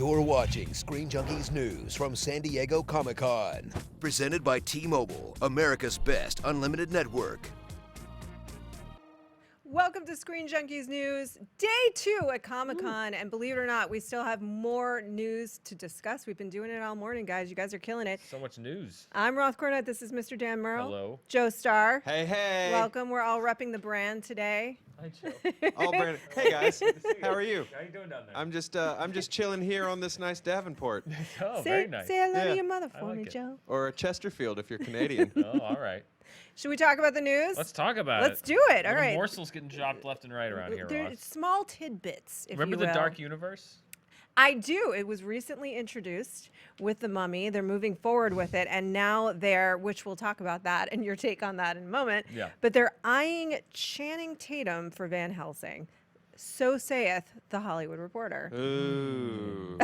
You're watching Screen Junkies News from San Diego Comic-Con. Presented by T-Mobile, America's best unlimited network. Welcome to Screen Junkies News, day 2 at Comic-Con. And believe it or not, we still have more news to discuss. We've been doing it all morning, guys. You guys are killing it. So much news. I'm Roth Cornett. This is Mr. Dan Murrow. Hello. Joe Starr. Hey, hey. Welcome. We're all repping the brand today. Hi, Joe. All brand. Hey guys, how are you? How you doing down there? I'm just chilling here on this nice Davenport, Oh, say, very nice. Say hello Yeah. to your mother I for like me, it. Joe. or a Chesterfield if you're Canadian. Oh, all right. Should we talk about the news? Let's talk about Let's it. do it. All Little right. morsels getting dropped left and right around here, They're Ross. small tidbits, if Remember you the will. Dark Universe? I do. It was recently introduced with The Mummy. They're moving forward with it, and now which we'll talk about that and your take on that in a moment. Yeah. But they're eyeing Channing Tatum for Van Helsing. So saith The Hollywood Reporter. Ooh.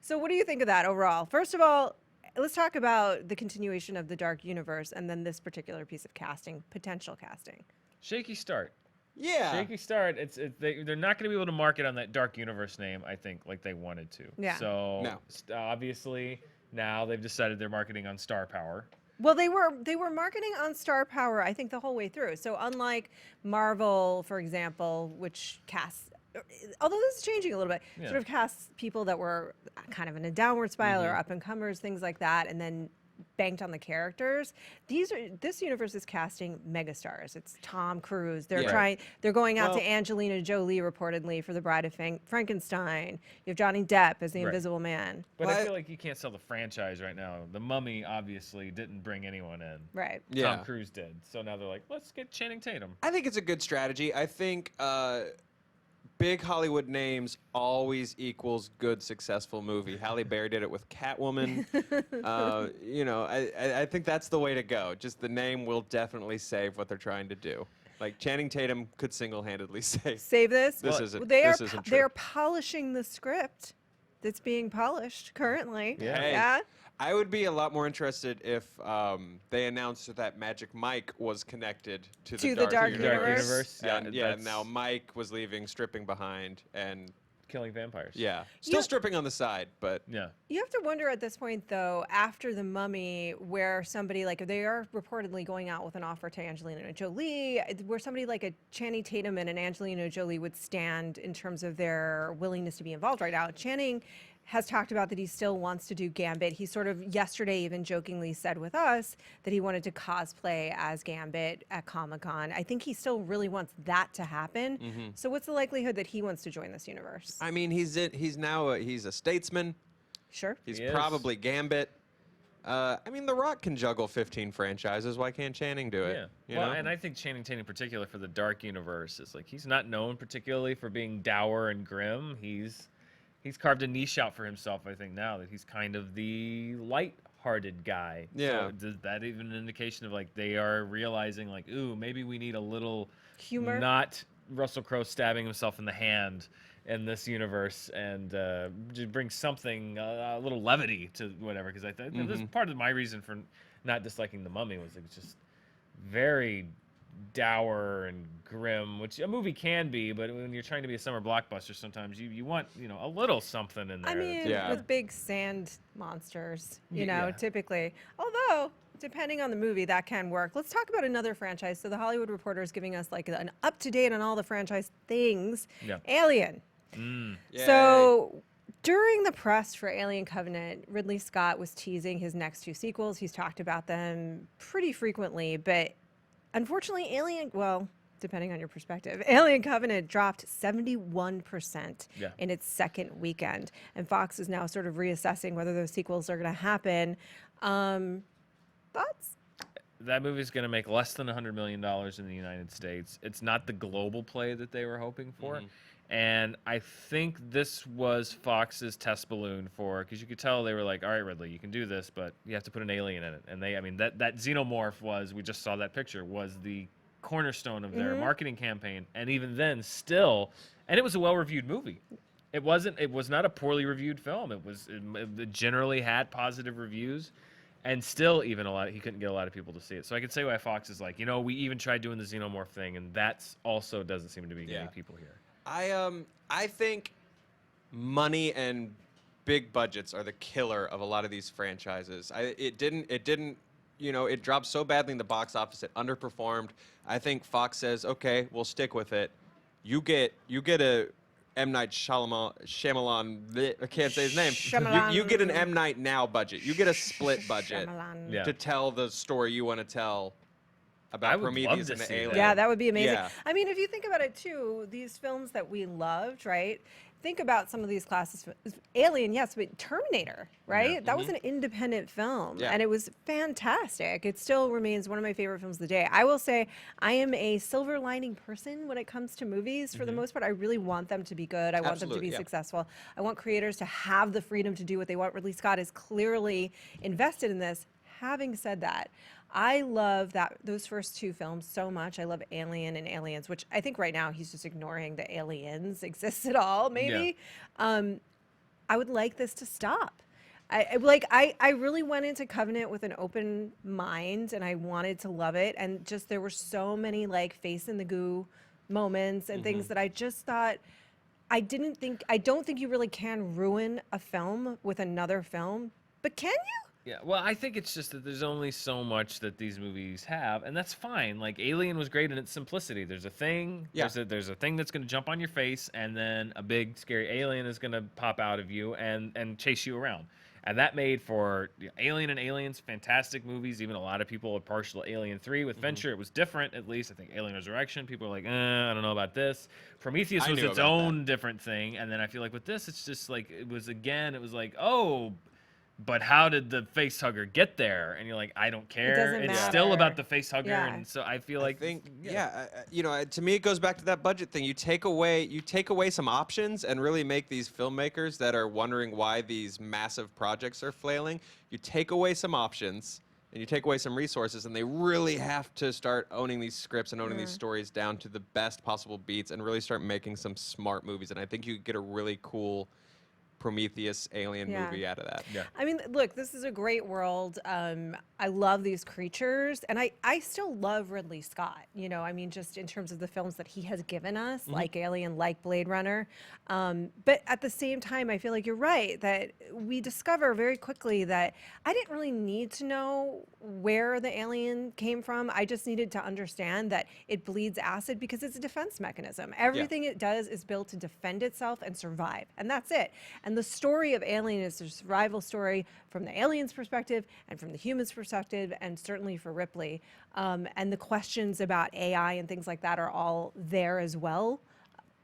So what do you think of that overall? First of all, let's talk about the continuation of the Dark Universe and then this particular piece of casting, potential casting. Shaky start. Yeah. Shaky start. They're not going to be able to market on that Dark Universe name, I think, like they wanted to. Yeah. So No. Obviously now they've decided they're marketing on Star Power. Well, they were marketing on Star Power, I think, the whole way through. So unlike Marvel, for example, which casts, although this is changing a little bit, Yeah. sort of casts people that were kind of in a downward spiral or up and comers, things like that, and then banked on the characters. This universe is casting megastars. It's Tom Cruise. They're Yeah. They're going out Well- to Angelina Jolie reportedly for The Bride of Frankenstein. You have Johnny Depp as the Right. Invisible Man. But Well, I feel like you can't sell the franchise right now. The Mummy obviously didn't bring anyone in. Right. Yeah. Tom Cruise did. So now they're like, let's get Channing Tatum. I think it's a good strategy. I think big Hollywood names always equals good, successful movie. Halle Berry did it with Catwoman. I think that's the way to go. Just the name will definitely save what they're trying to do. Like Channing Tatum could single-handedly save. Save this. This Well, isn't. They This are. isn't true. They're polishing the script that's being polished currently. Yeah. Hey, Yeah. I would be a lot more interested if they announced that Magic Mike was connected to the To the Dark Universe. And, Yeah, and now Mike was leaving, stripping behind, and Killing vampires. yeah, still Yeah. stripping on the side, but Yeah. You have to wonder at this point, though, after The Mummy, where somebody like they are reportedly going out with an offer to Angelina Jolie, where somebody like a Channing Tatum and an Angelina Jolie would stand in terms of their willingness to be involved right now. Channing has talked about that he still wants to do Gambit. He sort of yesterday even jokingly said with us that he wanted to cosplay as Gambit at Comic-Con. I think he still really wants that to happen. So what's the likelihood that he wants to join this universe? I mean, he's a statesman. Sure. He's He is. probably Gambit. I mean, The Rock can juggle 15 franchises. Why can't Channing do it? Yeah. You Well, know? and I think Channing Tatum in particular for the Dark Universe is like he's not known particularly for being dour and grim. He's carved a niche out for himself, I think, now that he's kind of the light-hearted guy. Yeah. So is that even an indication of like they are realizing like, ooh, maybe we need a little Humor. not Russell Crowe stabbing himself in the hand in this universe and just bring something a little levity to whatever, because I think this is part of my reason for not disliking The Mummy was it was just very dour and grim, which a movie can be, but when you're trying to be a summer blockbuster, sometimes you want a little something in there. I mean, Yeah. with big sand monsters, you Yeah. know, typically. Although, depending on the movie, that can work. Let's talk about another franchise. So the Hollywood Reporter is giving us like an up-to-date on all the franchise things. Yeah. Alien. Yay. So during the press for Alien Covenant, Ridley Scott was teasing his next 2 sequels. He's talked about them pretty frequently, but unfortunately, depending on your perspective, Alien Covenant dropped 71% Yeah. in its second weekend. And Fox is now sort of reassessing whether those sequels are going to happen. Thoughts? that movie's going to make less than $100 million in the United States. It's not the global play that they were hoping for. And I think this was Fox's test balloon for, because you could tell they were like, all right, Ridley, you can do this, but you have to put an alien in it. And that xenomorph was, we just saw that picture, was the cornerstone of their marketing campaign. And even then, still, and it was a well-reviewed movie. It was not a poorly reviewed film. It generally had positive reviews. And still, even he couldn't get a lot of people to see it. So I could say why Fox is like, we even tried doing the xenomorph thing, and that's also doesn't seem to be getting people here. I think money and big budgets are the killer of a lot of these franchises. It didn't, it dropped so badly in the box office, it underperformed. I think Fox says, okay, we'll stick with it. You get a M. Night Shyamalan, I can't say his name. You get an M. Night Now budget. You get a split budget to tell the story you want to tell about Prometheus and the Alien. Yeah, that would be amazing. Yeah. I mean, if you think about it too, these films that we loved, right? Think about some of these classes. Alien, yes, but Terminator, right? Yeah. That was an independent film, Yeah. and it was fantastic. It still remains one of my favorite films of the day. I will say I am a silver lining person when it comes to movies. For the most part, I really want them to be good. I want them to be successful. I want creators to have the freedom to do what they want. Ridley Scott is clearly invested in this. Having said that, I love those first two films so much. I love Alien and Aliens, which I think right now he's just ignoring the aliens exist at all, maybe. Yeah. I would like this to stop. I really went into Covenant with an open mind, and I wanted to love it. And just there were so many like face in the goo moments and things that I just thought I don't think you really can ruin a film with another film, but can you? Yeah, well, I think it's just that there's only so much that these movies have, and that's fine. Like Alien was great in its simplicity. There's a thing, there's a thing that's going to jump on your face, and then a big scary alien is going to pop out of you and chase you around. And that made for Alien and Aliens, fantastic movies. Even a lot of people are partial to Alien 3. With Venture, it was different, at least. I think Alien Resurrection, people are like, I don't know about this. Prometheus was its own different thing. And then I feel like with this, it's just like, it was like, oh, but how did the face hugger get there? And you're like, I don't care. It's still about the face hugger. Yeah. And so I feel like, to me, it goes back to that budget thing. You take away some options and really make these filmmakers that are wondering why these massive projects are flailing. You take away some options and you take away some resources, and they really have to start owning these scripts and owning these stories down to the best possible beats and really start making some smart movies. And I think you get a really cool Prometheus alien movie out of that. Yeah. I mean, look, this is a great world. I love these creatures, and I still love Ridley Scott. I mean, just in terms of the films that he has given us, like Alien, like Blade Runner. But at the same time, I feel like you're right that we discover very quickly that I didn't really need to know where the alien came from. I just needed to understand that it bleeds acid because it's a defense mechanism. Everything it does is built to defend itself and survive, and that's it. And the story of Alien is a survival story from the alien's perspective and from the human's perspective, and certainly for Ripley. And the questions about AI and things like that are all there as well.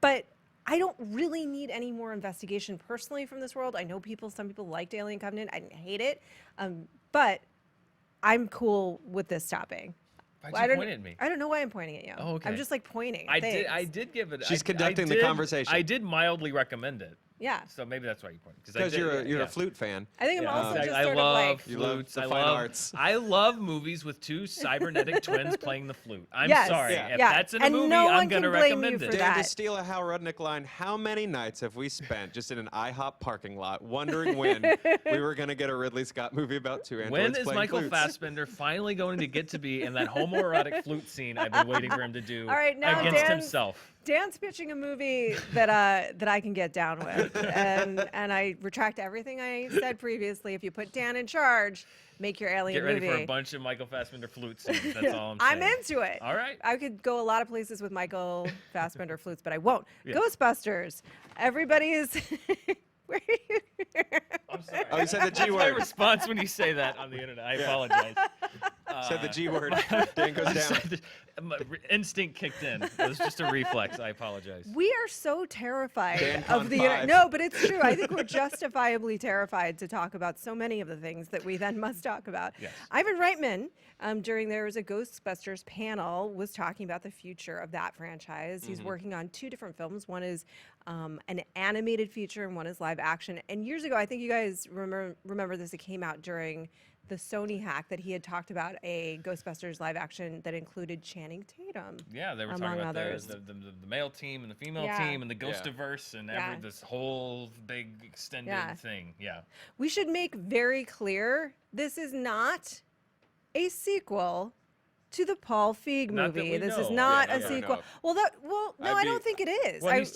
But I don't really need any more investigation personally from this world. I know some people liked Alien Covenant. I didn't hate it. But I'm cool with this stopping. Why'd you point at me? I don't know why I'm pointing at you. Oh, okay. I'm just like pointing. I did give it. She's conducting the conversation. I did mildly recommend it. Yeah. So maybe that's why you pointed. Because you're a flute fan. I think I'm also just I sort love of like flutes. I love arts. I love movies with two cybernetic twins playing the flute. I'm sorry. Yeah. If that's in a movie, no I'm one going to can blame recommend you it. for Dan, that. to steal a Hal Rudnick line, how many nights have we spent just in an IHOP parking lot wondering when we were going to get a Ridley Scott movie about two androids When is playing Michael flutes? Fassbender finally going to get to be in that homoerotic flute scene I've been waiting for him to do All right, now against Dan's- himself? Dan's pitching a movie that I can get down with, and I retract everything I said previously. If you put Dan in charge, make your alien Get ready movie. for a bunch of Michael Fassbender flute scenes. That's all I'm saying. I'm into it. All right. I could go a lot of places with Michael Fassbender flutes, but I won't. Yeah. Ghostbusters. Everybody is. Where are you? I'm sorry. Oh, you said the G That's my word. response when you say that on the internet. I apologize. Said the G word. Dan goes down. My instinct kicked in. It was just a reflex. I apologize. We are so terrified Dan of the Con internet. 5. No, but it's true. I think we're justifiably terrified to talk about so many of the things that we then must talk about. Yes. Ivan Reitman, there was a Ghostbusters panel, was talking about the future of that franchise. He's working on two different films. One is an animated feature and one is live action. And years ago, I think you guys remember this, it came out during the Sony hack that he had talked about a Ghostbusters live action that included Channing Tatum. Yeah, they were among talking about others. the male team and the female Yeah. team and the Ghostiverse and this whole big extended thing. Yeah. We should make very clear this is not a sequel to the Paul Feig Not that movie. we This know is of. not Yeah, a not that we know sequel. of. No, I don't think it is. Well, I, he's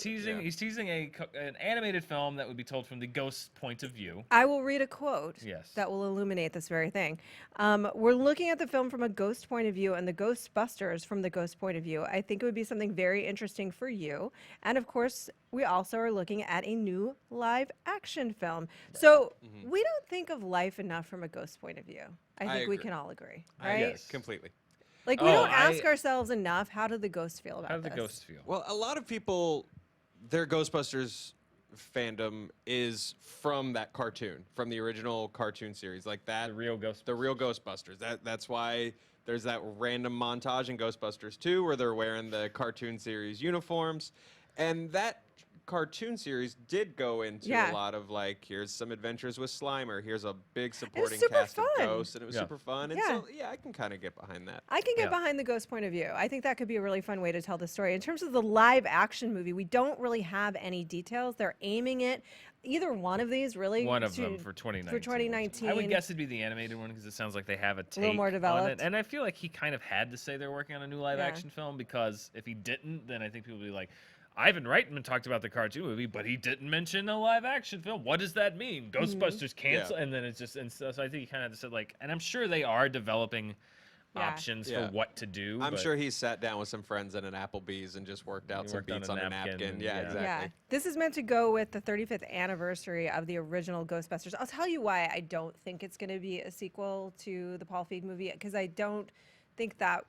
teasing an animated film that would be told from the ghost's point of view. I will read a quote Yes. that will illuminate this very thing. We're looking at the film from a ghost point of view and the Ghostbusters from the ghost point of view. I think it would be something very interesting for you. And of course, we also are looking at a new live action film. So we don't think of life enough from a ghost point of view. I think we agree. can all agree, right? Yes. Completely. Like, we Oh, don't ask ourselves enough, how did the ghost feel about How did the this? ghost feel? Well, a lot of people, their Ghostbusters fandom is from that cartoon, from the original cartoon series, like that. The real Ghostbusters. The real Ghostbusters. That's why there's that random montage in Ghostbusters 2 where they're wearing the cartoon series uniforms, and that cartoon series did go into Yeah. a lot of like, here's some adventures with Slimer, here's a big supporting super cast fun. of ghosts, and it was Yeah. super fun. And Yeah. so, yeah, I can kind of get behind that. I can get Yeah. behind the ghost point of view. I think that could be a really fun way to tell the story. In terms of the live action movie, we don't really have any details. They're aiming it, either one of these really. One of them for 2019. For 2019. I would guess it'd be the animated one because it sounds like they have a take little more on developed. it. And I feel like he kind of had to say they're working on a new live Yeah. action film because if he didn't, then I think people would be like, Ivan Reitman talked about the cartoon movie, but he didn't mention a live action film. What does that mean? Ghostbusters cancel? Yeah. And then it's just, and so I think he kind of said like, and I'm sure they are developing Yeah. options Yeah. for what to do. I'm but sure he sat down with some friends at an Applebee's and just worked out He some worked on beats a on a napkin napkin. and- Yeah, yeah. exactly. Yeah. This is meant to go with the 35th anniversary of the original Ghostbusters. I'll tell you why I don't think it's going to be a sequel to the Paul Feig movie, because I don't think that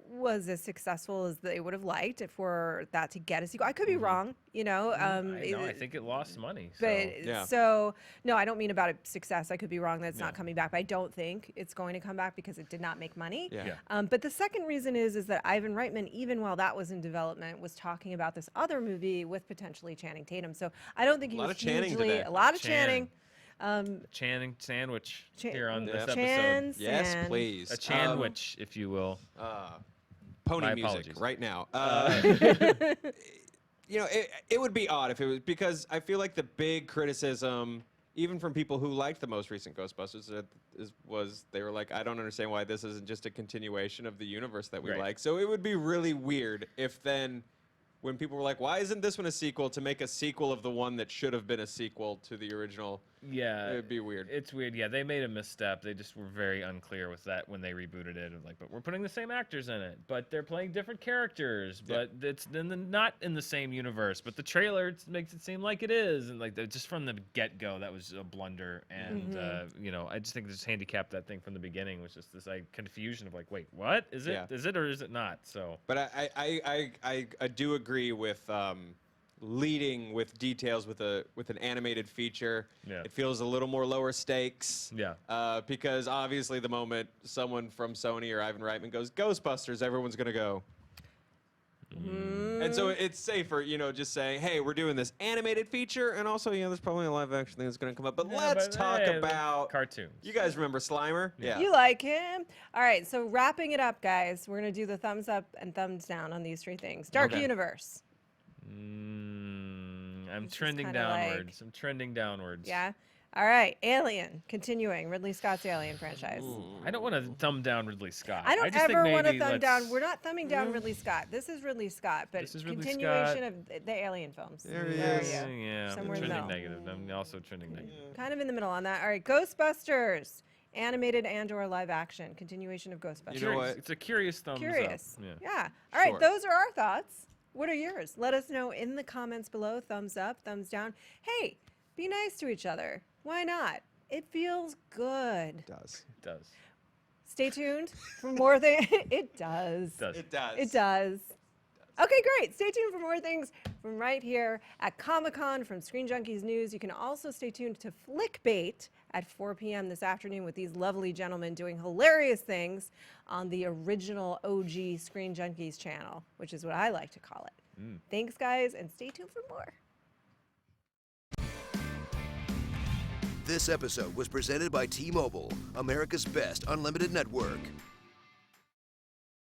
was as successful as they would have liked for that to get a sequel. I could be wrong, you know. I think it lost money. So. But Yeah. so no, I don't mean about its success. I could be wrong that it's not coming back. But I don't think it's going to come back because it did not make money. Yeah. But the second reason is that Ivan Reitman, even while that was in development, was talking about this other movie with potentially Channing Tatum. So I don't think he lot was of Channing hugely today. a lot of Channing. Channing. Channing sandwich Cha- here on this episode. Chan Yes, San. please. A Chanwich, if you will. Pony My music apologies. right now. You know, it would be odd if it was, because I feel like the big criticism, even from people who liked the most recent Ghostbusters, was they were like, I don't understand why this isn't just a continuation of the universe that we Right. like. So it would be really weird if then, when people were like, why isn't this one a sequel, to make a sequel of the one that should have been a sequel to the original. Yeah, It'd be weird. It's weird. Yeah, they made a misstep. They just were very unclear with that when they rebooted it. Of like, but we're putting the same actors in it, but they're playing different characters. But it's not in the same universe. But the trailer makes it seem like it is, and like just from the get-go, that was a blunder. And you know, I just think this handicapped that thing from the beginning was just this like confusion of like, wait, what is it? Yeah. Is it or is it not? So. But I do agree with leading with details with an animated feature. Yeah. It feels a little more lower stakes. Yeah. Because obviously the moment someone from Sony or Ivan Reitman goes Ghostbusters, everyone's gonna go. And so it's safer, you know, just saying, hey, we're doing this animated feature, and also, you know, there's probably a live action thing that's gonna come up. But Yeah, let's but, talk hey, about cartoons. You guys remember Slimer? Yeah. You like him? All right, so wrapping it up, guys, we're going to do the thumbs up and thumbs down on these three things. Dark Okay. Universe. I'm This is trending kinda like- downwards. I'm trending downwards. Yeah. All right, Alien, continuing Ridley Scott's Alien franchise. I don't want to thumb down Ridley Scott. I don't just think ever want to maybe thumb down. let's- We're not thumbing down Ridley Scott. This is Ridley Scott, but This is Ridley continuation Scott. of the Alien films. There he Where are is. you? Yeah, I'm Somewhere in the trending middle. negative. I'm also trending negative. Kind of in the middle on that. All right, Ghostbusters, animated and/or live action, continuation of Ghostbusters. You know what? It's a curious thumbs Curious. up. Yeah. All right, Sure. those are our thoughts. What are yours? Let us know in the comments below. Thumbs up, thumbs down. Hey, be nice to each other. Why not? It feels good. It does. It does. Stay tuned for more things. It does. It does. It does. It does. Okay, great. Stay tuned for more things from right here at Comic-Con from Screen Junkies News. You can also stay tuned to Flickbait at 4 p.m. this afternoon with these lovely gentlemen doing hilarious things on the original OG Screen Junkies channel, which is what I like to call it. Thanks, guys, and stay tuned for more. This episode was presented by T-Mobile, America's best unlimited network.